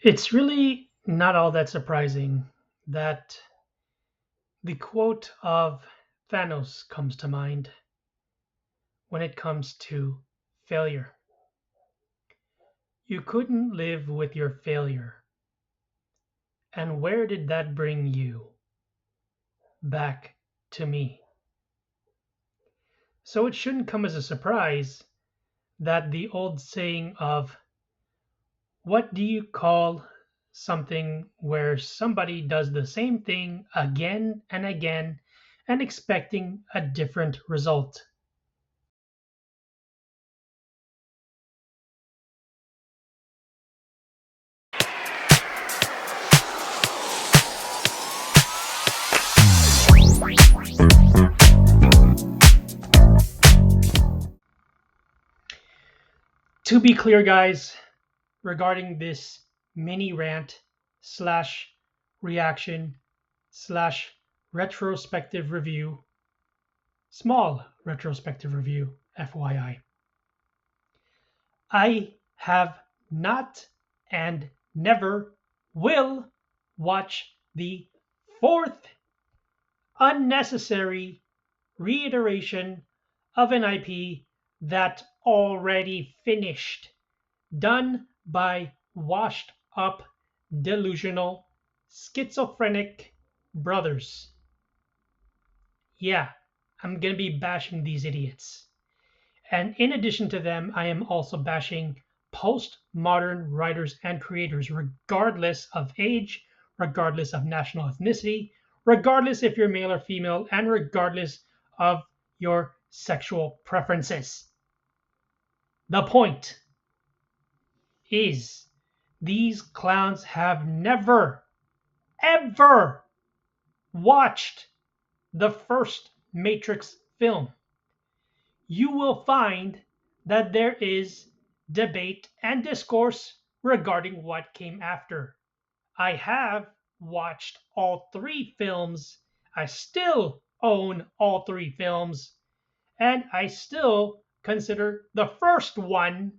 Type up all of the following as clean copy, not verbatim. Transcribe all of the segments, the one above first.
It's really not all that surprising that the quote of Thanos comes to mind when it comes to failure. You couldn't live with your failure. And where did that bring you? Back to me. So it shouldn't come as a surprise that the old saying of what do you call something where somebody does the same thing again and again and expecting a different result? To be clear, guys, regarding this mini rant slash reaction slash retrospective review, small retrospective review, FYI, I have not and never will watch the fourth unnecessary reiteration of an IP that already finished, done by washed up, delusional, schizophrenic brothers. Yeah, I'm gonna be bashing these idiots. And in addition to them, I am also bashing postmodern writers and creators, regardless of age, regardless of national ethnicity, regardless if you're male or female, and regardless of your sexual preferences. The point is, these clowns have never, ever watched the first Matrix film. You will find that there is debate and discourse regarding what came after. I have watched all three films. I still own all three films. And I still consider the first one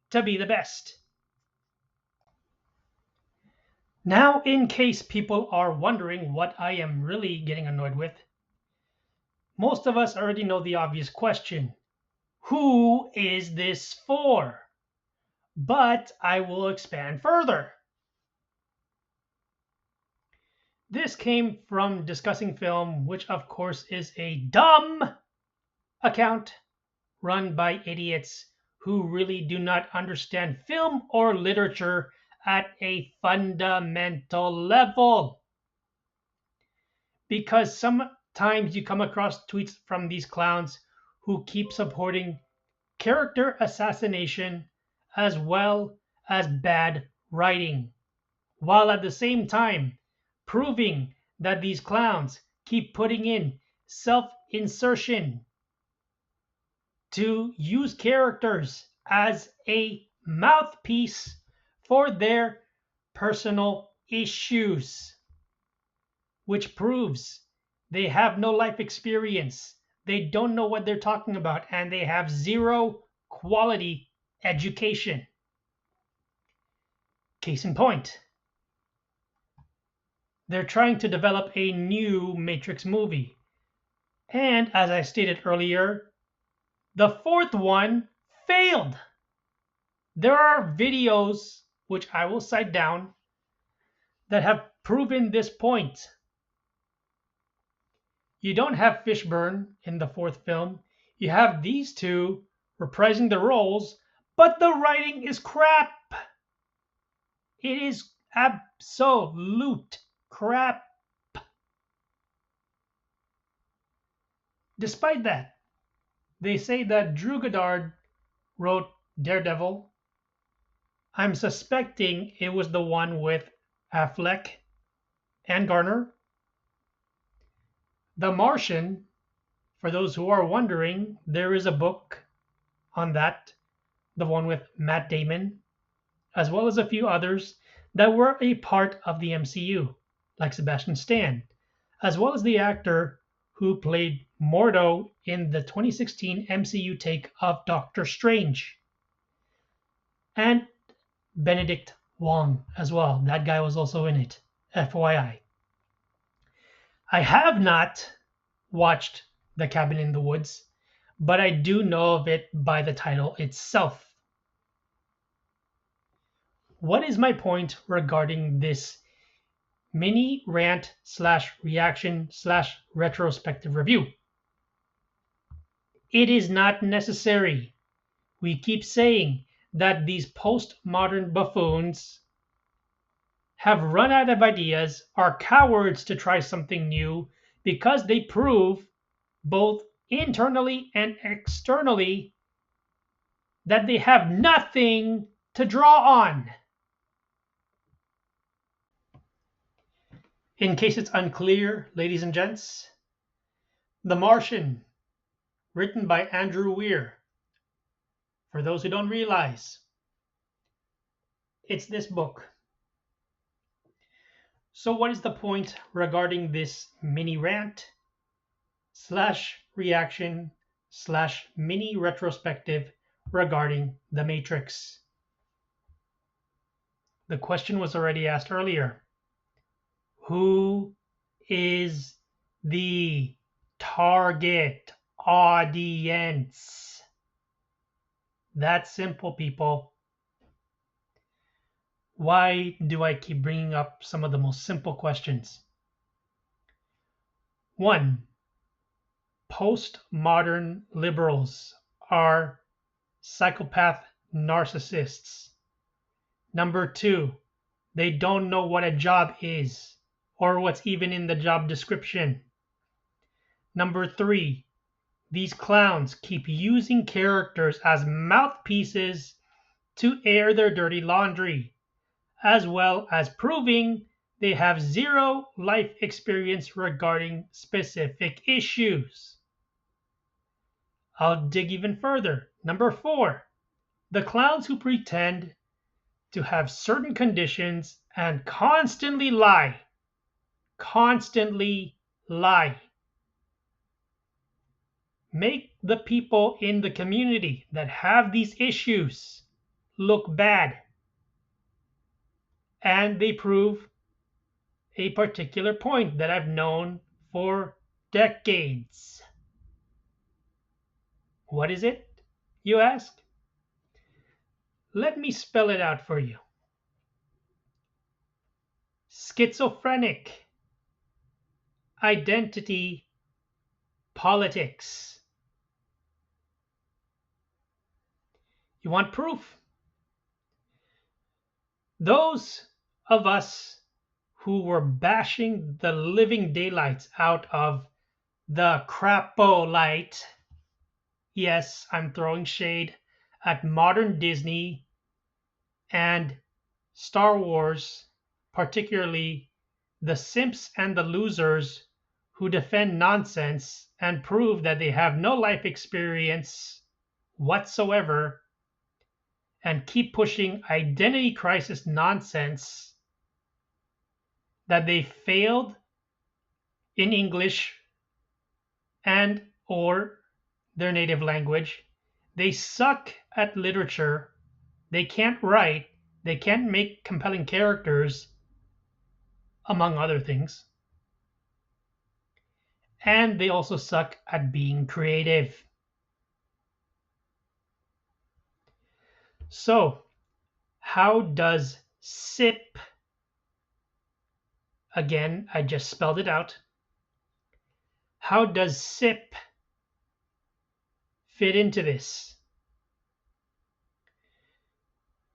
to be the best. Now, in case people are wondering what I am really getting annoyed with, most of us already know the obvious question: who is this for? But I will expand further. This came from Discussing Film, which of course is a dumb account run by idiots who really do not understand film or literature at a fundamental level. Because sometimes you come across tweets from these clowns who keep supporting character assassination as well as bad writing, while at the same time proving that these clowns keep putting in self insertion to use characters as a mouthpiece for their personal issues, which proves they have no life experience, they don't know what they're talking about, and they have zero quality education. Case in point, they're trying to develop a new Matrix movie. And as I stated earlier, the fourth one failed. There are videos, which I will cite down, that have proven this point. You don't have Fishburne in the fourth film. You have these two reprising the roles, but the writing is crap. It is absolute crap. Despite that, they say that Drew Goddard wrote Daredevil. I'm suspecting it was the one with Affleck and Garner. The Martian, for those who are wondering, there is a book on that, the one with Matt Damon, as well as a few others that were a part of the MCU, like Sebastian Stan, as well as the actor who played Mordo in the 2016 MCU take of Doctor Strange, and Benedict Wong as well. That guy was also in it. FYI. I have not watched The Cabin in the Woods, but I do know of it by the title itself. What is my point regarding this mini rant slash reaction slash retrospective review? It is not necessary. We keep saying that these postmodern buffoons have run out of ideas, are cowards to try something new because they prove both internally and externally that they have nothing to draw on. In case it's unclear, ladies and gents, The Martian, written by Andrew Weir. For those who don't realize, it's this book. So what is the point regarding this mini rant slash reaction slash mini retrospective regarding The Matrix? The question was already asked earlier. Who is the target audience? That's simple, people. Why do I keep bringing up some of the most simple questions? 1. Postmodern liberals are psychopath narcissists. Number 2, they don't know what a job is or what's even in the job description. Number 3, these clowns keep using characters as mouthpieces to air their dirty laundry, as well as proving they have zero life experience regarding specific issues. I'll dig even further. Number 4, the clowns who pretend to have certain conditions and constantly lie. Constantly lie. Make the people in the community that have these issues look bad. And they prove a particular point that I've known for decades. What is it, you ask? Let me spell it out for you. Schizophrenic identity politics. You want proof? Those of us who were bashing the living daylights out of the crapolite, yes, I'm throwing shade at modern Disney and Star Wars, particularly the simps and the losers who defend nonsense and prove that they have no life experience whatsoever and keep pushing identity crisis nonsense that they failed in English and or their native language. They suck at literature. They can't write. They can't make compelling characters, among other things. And they also suck at being creative. So, how does SIP, again, I just spelled it out, how does SIP fit into this?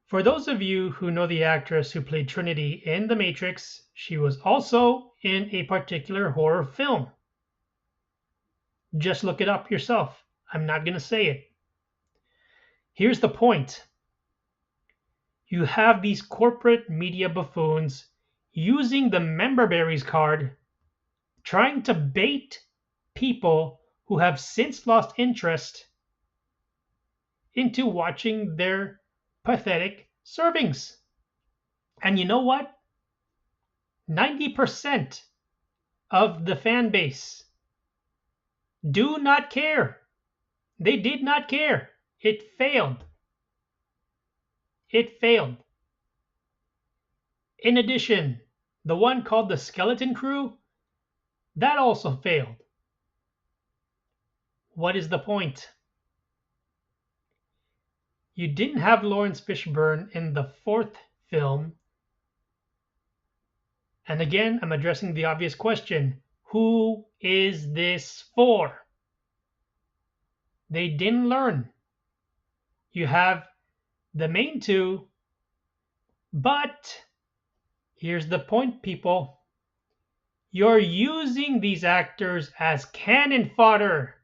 For those of you who know the actress who played Trinity in The Matrix, she was also in a particular horror film. Just look it up yourself. I'm not going to say it. Here's the point. You have these corporate media buffoons using the member berries card, trying to bait people who have since lost interest into watching their pathetic servings. And you know what? 90% of the fan base do not care. They did not care. It failed. It failed. In addition, the one called the Skeleton Crew, that also failed. What is the point? You didn't have Lawrence Fishburne in the fourth film. And again, I'm addressing the obvious question. Who is this for? They didn't learn. You have the main two, but here's the point, people. You're using these actors as cannon fodder.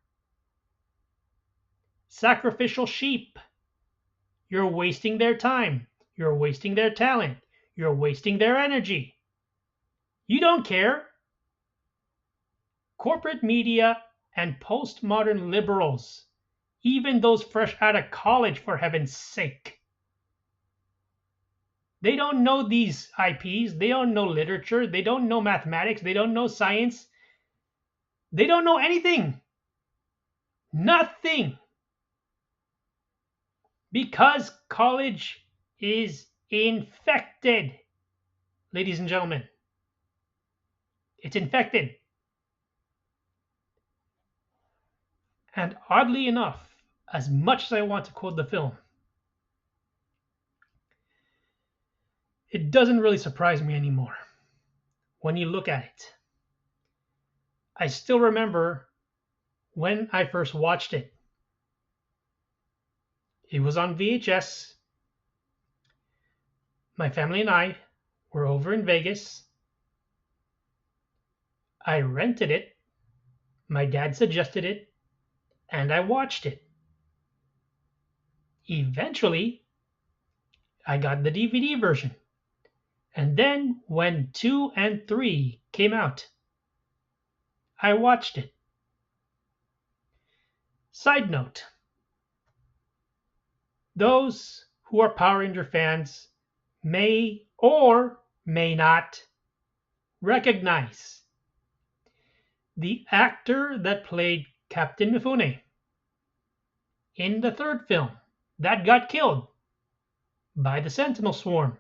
Sacrificial sheep. You're wasting their time. You're wasting their talent. You're wasting their energy. You don't care. Corporate media and postmodern liberals, even those fresh out of college, for heaven's sake, they don't know these IPs. They don't know literature. They don't know mathematics. They don't know science. They don't know anything. Nothing. Because college is infected, ladies and gentlemen. It's infected. And oddly enough, as much as I want to quote the film, it doesn't really surprise me anymore when you look at it. I still remember when I first watched it. It was on VHS. My family and I were over in Vegas. I rented it. My dad suggested it, and I watched it. Eventually, I got the DVD version. And then when 2 and 3 came out, I watched it. Side note, those who are Power Ranger fans may or may not recognize the actor that played Captain Mifune in the third film that got killed by the Sentinel Swarm.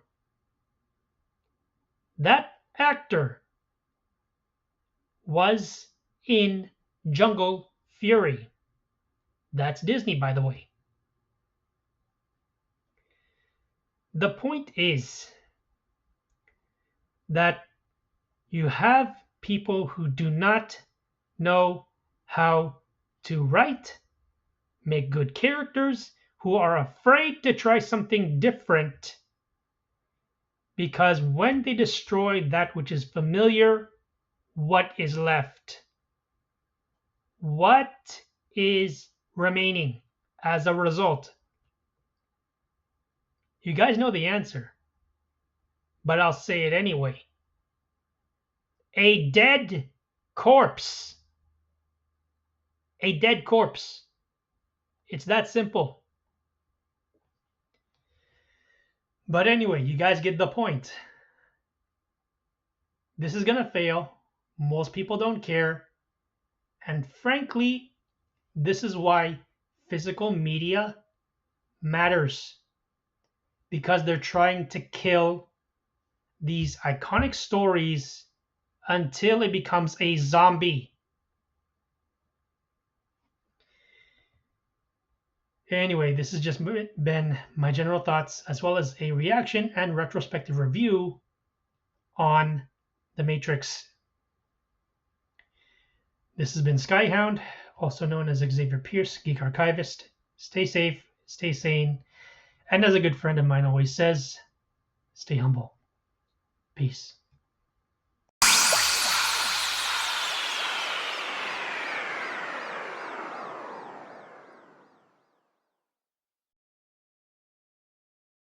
That actor was in Jungle Fury. That's Disney, by the way. The point is that you have people who do not know how to write, make good characters, who are afraid to try something different, because when they destroy that which is familiar, what is left? What is remaining as a result? You guys know the answer, but I'll say it anyway. A dead corpse. A dead corpse. It's that simple. But anyway, you guys get the point. This is gonna fail. Most people don't care. And frankly, this is why physical media matters. Because they're trying to kill these iconic stories until it becomes a zombie. Anyway, this has just been my general thoughts, as well as a reaction and retrospective review on The Matrix. This has been Skyhound, also known as Xavier Pierce, Geek Archivist. Stay safe, stay sane, and as a good friend of mine always says, stay humble. Peace.